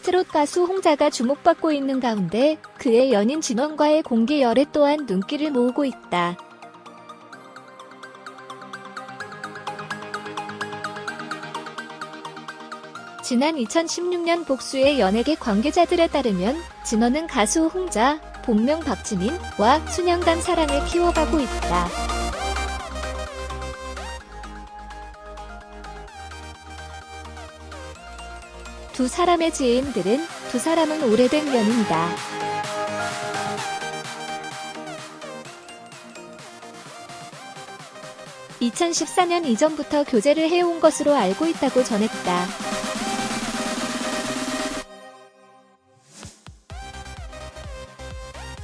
트롯 가수 홍자가 주목받고 있는 가운데 그의 연인 진원과의 공개 열애 또한 눈길을 모으고 있다. 지난 2016년 복수의 연예계 관계자들에 따르면 진원은 가수 홍자, 본명 박지민과 수년간 사랑을 키워가고 있다. 두 사람의 지인들은 두 사람은 오래된 연인이다. (2014년) 이전부터 교제를 해온 것으로 알고 있다고 전했다.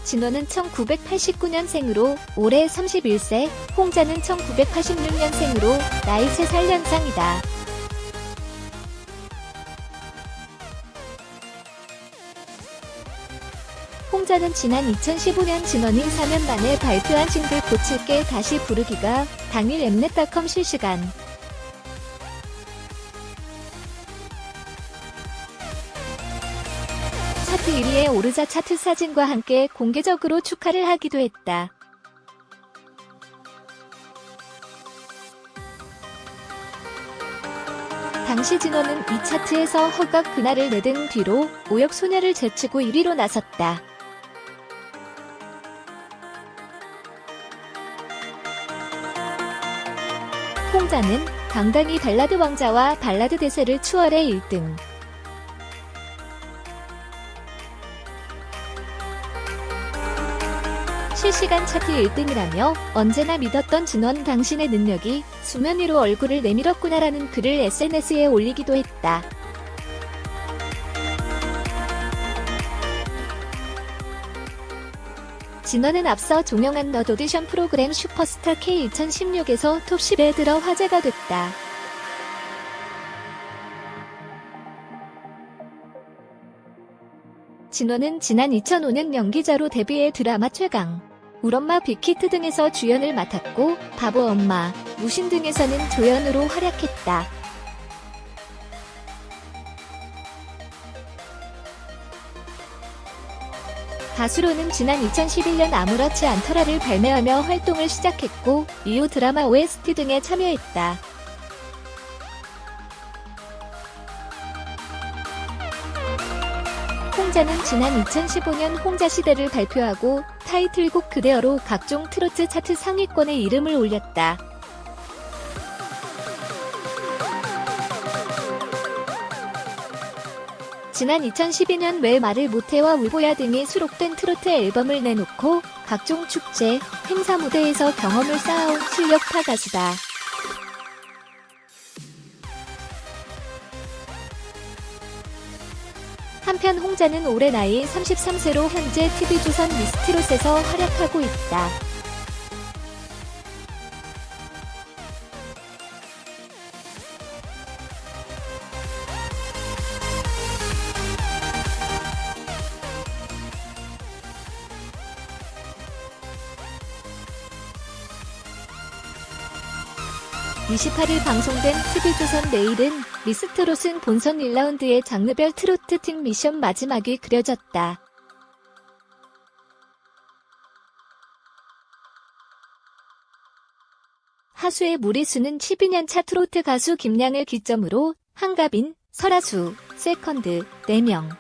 진원은 1989년생으로 올해 31세, 홍자는 1986년생으로 나이 3살 연상이다. 홍자는 지난 2015년 진원이 4년 만에 발표한 싱글 고칠게 다시 부르기가 당일 엠넷닷컴 실시간 차트 1위에 오르자 차트 사진과 함께 공개적으로 축하를 하기도 했다. 당시 진원은 이 차트에서 허각 그날을 내등 뒤로 오역 소녀를 제치고 1위로 나섰다. 홍자는 당당히 발라드 왕자와 발라드 대세를 추월해 1등. 실시간 차트 1등이라며 언제나 믿었던 진원 당신의 능력이 수면 위로 얼굴을 내밀었구나라는 글을 SNS에 올리기도 했다. 진원은 앞서 종영한 넛 오디션 프로그램 슈퍼스타 K 2016에서 톱10에 들어 화제가 됐다. 진원은 지난 2005년 연기자로 데뷔해 드라마 최강, 울엄마 빅히트 등에서 주연을 맡았고 바보 엄마, 무신 등에서는 조연으로 활약했다. 가수로는 지난 2011년 아무렇지 않더라를 발매하며 활동을 시작했고 이후 드라마 OST 등에 참여했다. 홍자는 지난 2015년 홍자시대를 발표하고 타이틀곡 그대여로 각종 트로트 차트 상위권에 이름을 올렸다. 지난 2012년 왜 말을 못해와 울보야 등이 수록된 트로트 앨범을 내놓고 각종 축제, 행사 무대에서 경험을 쌓아온 실력파 가수다. 한편 홍자는 올해 나이 33세로 현재 TV조선 미스트롯에서 활약하고 있다. (28일) 방송된 TV조선 내일은 미스트롯은 본선 1라운드의 장르별 트로트 팀 미션 마지막이 그려졌다. 하수의 무리수는 12년차 트로트 가수 김양을 기점으로 한가빈, 설아수, 세컨드, 4명.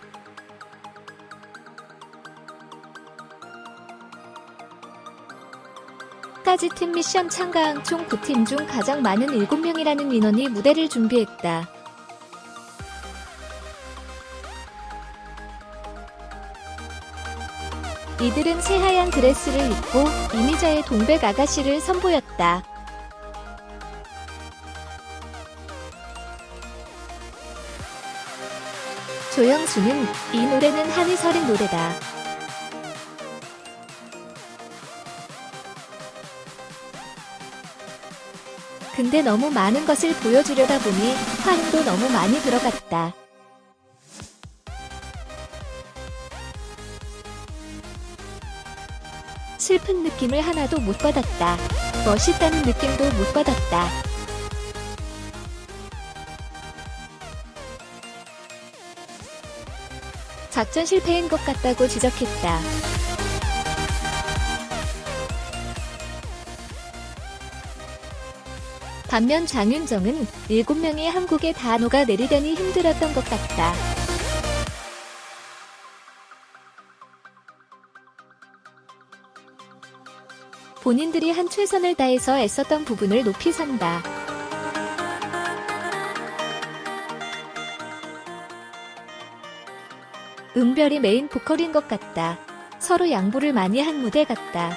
까지 팀 미션 참가한 총 9팀 중 가장 많은 7명이라는 인원이 무대를 준비했다. 이들은 새하얀 드레스를 입고 이미자의 동백 아가씨를 선보였다. 조영수는 이 노래는 한이설의 노래다. 근데 너무 많은 것을 보여주려다 보니 화음도 너무 많이 들어갔다. 슬픈 느낌을 하나도 못 받았다. 멋있다는 느낌도 못 받았다. 작전 실패인 것 같다고 지적했다. 반면 장윤정은 7명이 한국에 다 녹아내리려니 힘들었던 것 같다. 본인들이 한 최선을 다해서 애썼던 부분을 높이 산다. 은별이 메인 보컬인 것 같다. 서로 양보를 많이 한 무대 같다.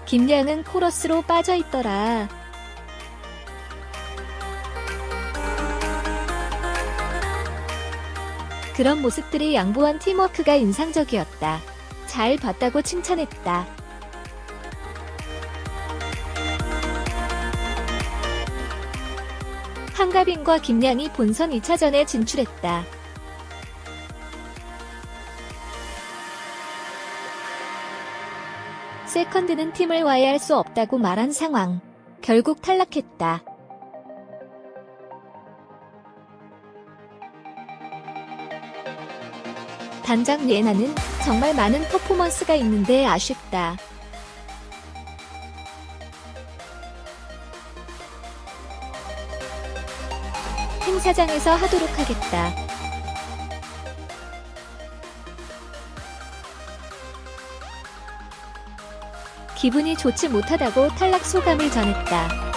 김양은 코러스로 빠져있더라. 그런 모습들이 양보한 팀워크가 인상적이었다. 잘 봤다고 칭찬했다. 한가빈과 김양이 본선 2차전에 진출했다. 세컨드는 팀을 와해할 수 없다고 말한 상황. 결국 탈락했다. 단장 예나는 정말 많은 퍼포먼스가 있는데 아쉽다. 행사장에서 하도록 하겠다. 기분이 좋지 못하다고 탈락 소감을 전했다.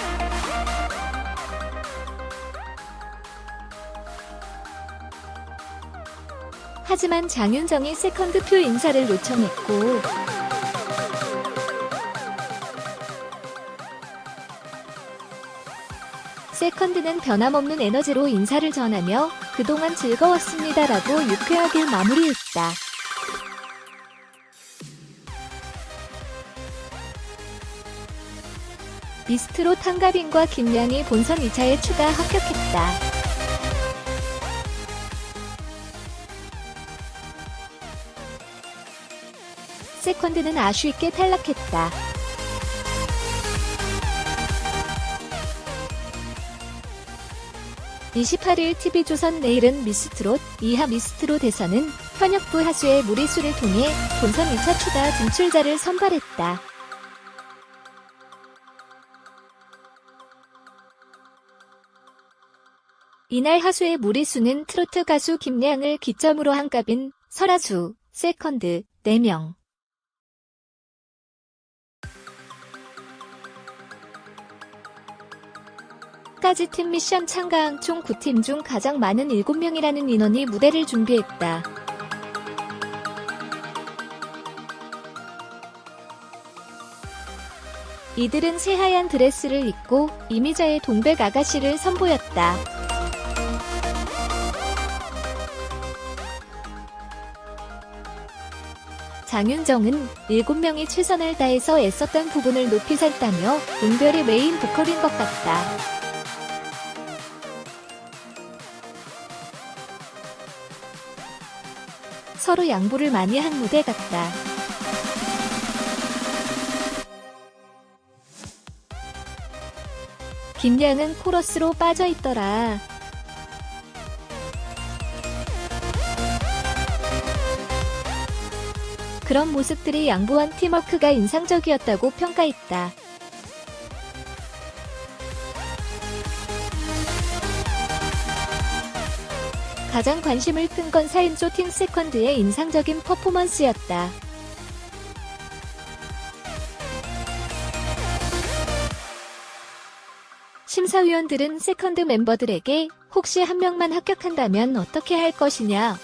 하지만 장윤정이 세컨드표 인사를 요청했고 세컨드는 변함없는 에너지로 인사를 전하며 그동안 즐거웠습니다라고 유쾌하게 마무리했다. 미스트롯 한가빈과 김양이 본선 2차에 추가 합격했다. 세컨드는 아쉽게 탈락했다. (28일) TV조선 내일은 미스트롯 2하 미스트롯에서는 현역부 하수의 무리수를 통해 본선 2차 추가 진출자를 선발했다. 이날 하수의 무리수는 트로트 가수 김양을 기점으로 한가빈, 설하수, 세컨드 4명. 까지 팀 미션 참가한 총 9팀 중 가장 많은 7명이라는 인원이 무대를 준비했다. 이들은 새하얀 드레스를 입고 이미자의 동백 아가씨를 선보였다. 장윤정은 7명이 최선을 다해서 애썼던 부분을 높이 샀다며 은별이 메인 보컬인 것 같다. 서로 양보를 많이 한 무대 같다. 김양은 코러스로 빠져있더라. 그런 모습들이 양보한 팀워크가 인상적이었다고 평가했다. 가장 관심을 끈 건 4인조 팀 세컨드의 인상적인 퍼포먼스였다. 심사위원들은 세컨드 멤버들에게 혹시 한 명만 합격한다면 어떻게 할 것이냐?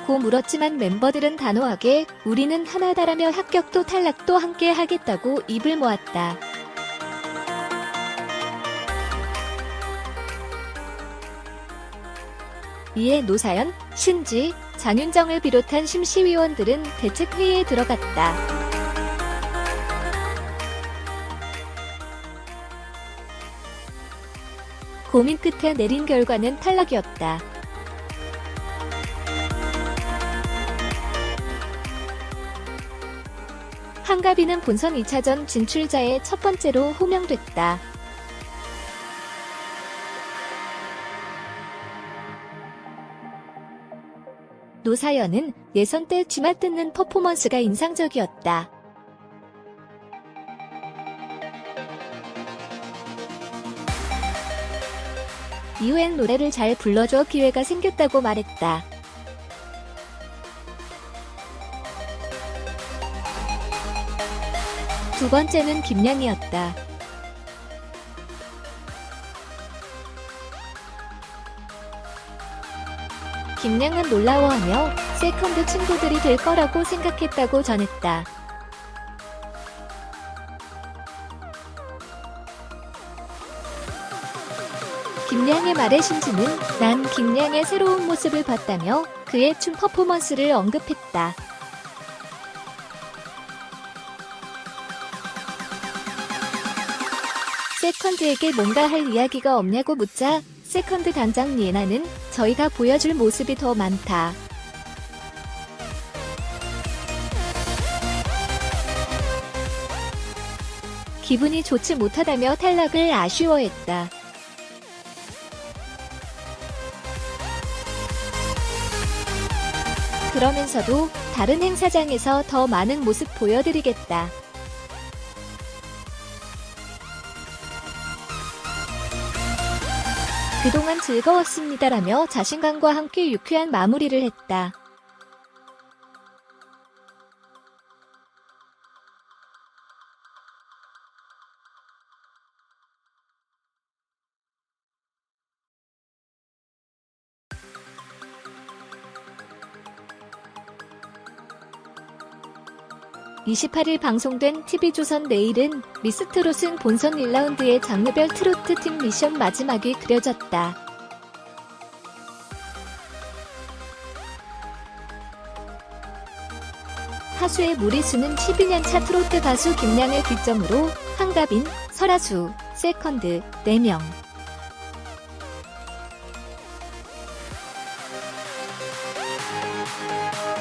고 물었지만 멤버들은 단호하게 우리는 하나다라며 합격도 탈락도 함께 하겠다고 입을 모았다. 이에 노사연, 신지, 장윤정을 비롯한 심시위원들은 대책회의에 들어갔다. 고민 끝에 내린 결과는 탈락이었다. 한가빈은 본선 2차전 진출자의 첫 번째로 호명됐다. 노사연은 예선 때 쥐맞듣는 퍼포먼스가 인상적이었다. 이후엔 노래를 잘 불러줘 기회가 생겼다고 말했다. 두 번째는 김양이었다. 김양은 놀라워하며 세컨드 친구들이 될 거라고 생각했다고 전했다. 김양의 말에 신지는 난 김양의 새로운 모습을 봤다며 그의 춤 퍼포먼스를 언급했다. 세컨드에게 뭔가 할 이야기가 없냐고 묻자 세컨드 단장 예나는 저희가 보여줄 모습이 더 많다. 기분이 좋지 못하다며 탈락을 아쉬워했다. 그러면서도 다른 행사장에서 더 많은 모습 보여드리겠다. 그동안 즐거웠습니다라며 자신감과 함께 유쾌한 마무리를 했다. (28일) 방송된 TV조선 내일은 미스트롯은 본선 1라운드의 장르별 트로트 팀 미션 마지막이 그려졌다. 하수의 무리수는 12년차 트로트 가수 김양을 뒷점으로 한가빈, 설아수, 세컨드 4명.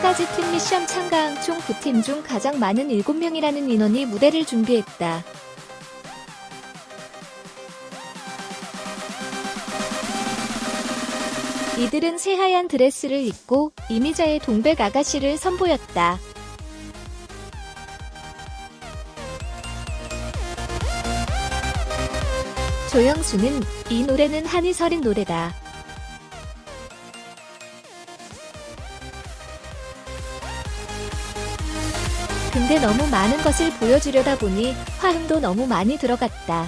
까지 팀 미션 참가한 총 9팀 중 가장 많은 7명이라는 인원이 무대를 준비했다. 이들은 새하얀 드레스를 입고 이미자의 동백 아가씨를 선보였다. 조영수는 이 노래는 한이설인 노래다. 근데 너무 많은 것을 보여주려다 보니 화음도 너무 많이 들어갔다.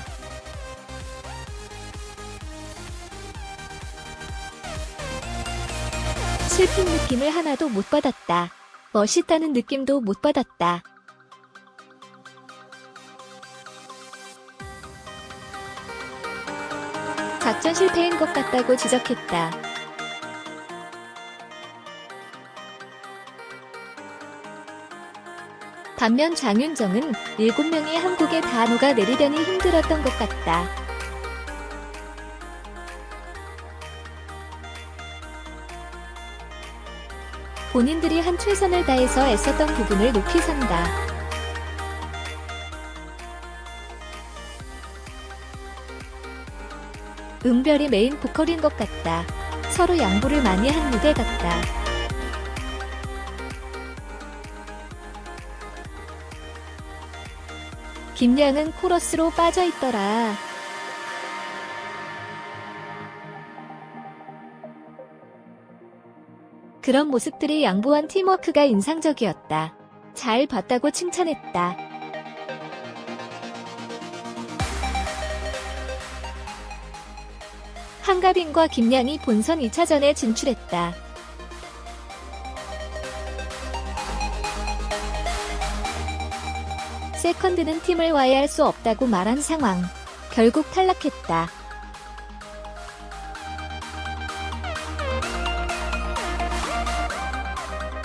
슬픈 느낌을 하나도 못 받았다. 멋있다는 느낌도 못 받았다. 작전 실패인 것 같다고 지적했다. 반면 장윤정은 7명이 한국에 다 녹아내리려니 힘들었던 것 같다. 본인들이 한 최선을 다해서 애썼던 부분을 높이 산다. 은별이 메인 보컬인 것 같다. 서로 양보를 많이 한 무대 같다. 김양은 코러스로 빠져있더라. 그런 모습들이 양보한 팀워크가 인상적이었다. 잘 봤다고 칭찬했다. 한가빈과 김양이 본선 2차전에 진출했다. 세컨드는 팀을 와해할 수 없다고 말한 상황. 결국 탈락했다.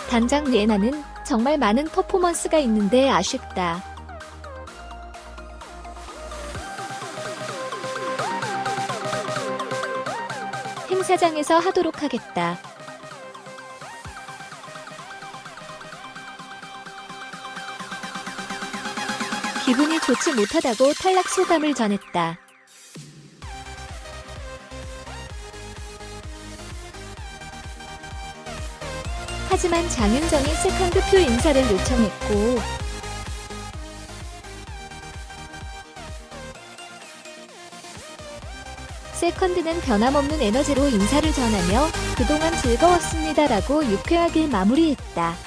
단장 예나는 정말 많은 퍼포먼스가 있는데 아쉽다. 행사장에서 하도록 하겠다. 기분이 좋지 못하다고 탈락 소감을 전했다. 하지만 장윤정이 세컨드표 인사를 요청했고 세컨드는 변함없는 에너지로 인사를 전하며 그동안 즐거웠습니다라고 유쾌하게 마무리했다.